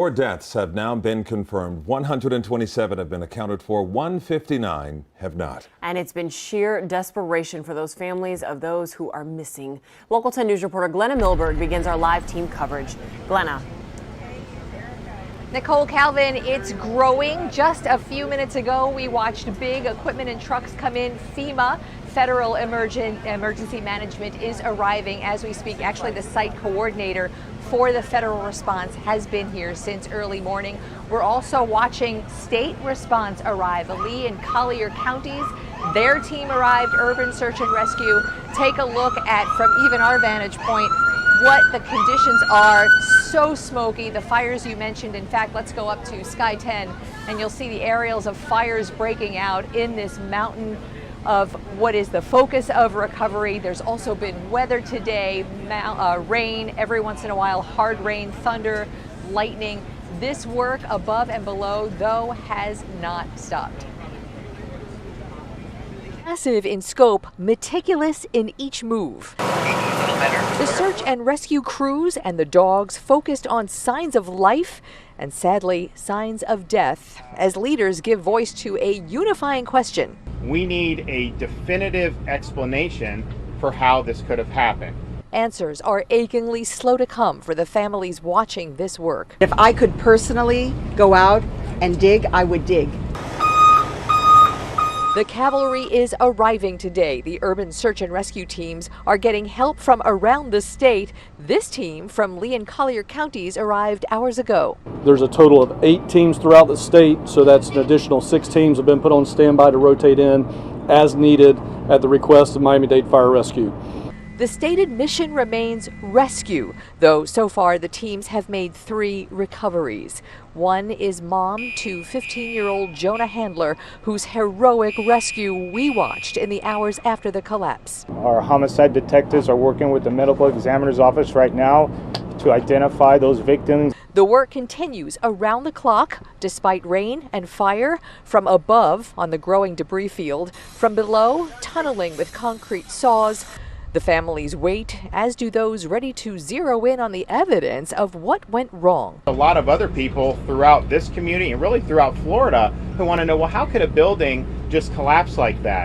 Four deaths have now been confirmed. 127 have been accounted for. 159 have not. And it's been sheer desperation for those families of those who are missing. Local 10 News reporter Glenna Milberg begins our live team coverage. Glenna. Nicole, Calvin, it's growing. Just a few minutes ago, we watched big equipment and trucks come in. FEMA, Federal Emergency Management, is arriving as we speak. Actually, the site coordinator for the federal response has been here since early morning. We're also watching state response arrive. Lee and Collier counties, their team arrived, urban search and rescue. Take a look at, from even our vantage point, what the conditions are. So smoky, the fires you mentioned. In fact, let's go up to Sky 10 and you'll see the aerials of fires breaking out in this mountain of what is the focus of recovery. There's also been weather today, rain every once in a while, hard rain, thunder, lightning. This work above and below, though, has not stopped. Massive in scope, meticulous in each move. The search and rescue crews and the dogs focused on signs of life and, sadly, signs of death as leaders give voice to a unifying question. We need a definitive explanation for how this could have happened. Answers are achingly slow to come for the families watching this work. If I could personally go out and dig, I would dig. The cavalry is arriving today. The urban search and rescue teams are getting help from around the state. This team from Lee and Collier counties arrived hours ago. There's a total of 8 teams throughout the state, so that's an additional 6 teams have been put on standby to rotate in as needed at the request of Miami-Dade Fire Rescue. The stated mission remains rescue, though so far the teams have made 3 recoveries. One is mom to 15-year-old Jonah Handler, whose heroic rescue we watched in the hours after the collapse. Our homicide detectives are working with the medical examiner's office right now to identify those victims. The work continues around the clock, despite rain and fire, from above on the growing debris field, from below tunneling with concrete saws. The families wait, as do those ready to zero in on the evidence of what went wrong. A lot of other people throughout this community and really throughout Florida who want to know, well, how could a building just collapse like that?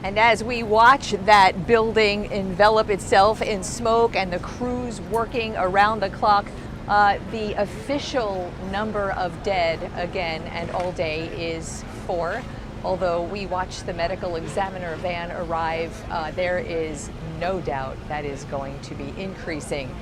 And as we watch that building envelop itself in smoke and the crews working around the clock, the official number of dead again and all day is 4. Although we watched the medical examiner van arrive, there is no doubt that is going to be increasing,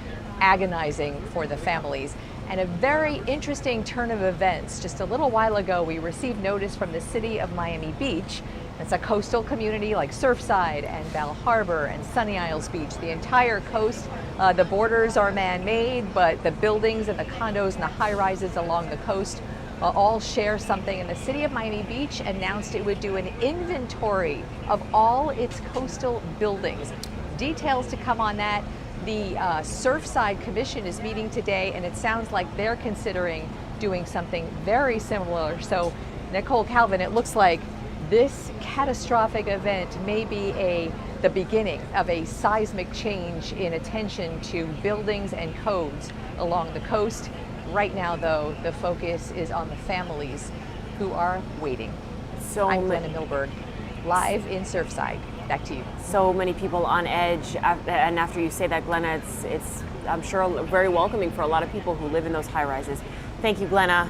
agonizing for the families. And a very interesting turn of events. Just a little while ago, we received notice from the city of Miami Beach. It's a coastal community like Surfside and Bal Harbor and Sunny Isles Beach. The entire coast, the borders are man-made, but the buildings and the condos and the high-rises along the coast all share something, and the city of Miami Beach announced it would do an inventory of all its coastal buildings. Details to come on that. The Surfside Commission is meeting today, and it sounds like they're considering doing something very similar. So, Nicole, Calvin, it looks like this catastrophic event may be the beginning of a seismic change in attention to buildings and codes along the coast. Right now, though, the focus is on the families who are waiting. I'm Glenna Milberg, live in Surfside. Back to you. So many people on edge, and after you say that, Glenna, it's I'm sure very welcoming for a lot of people who live in those high rises. Thank you, Glenna.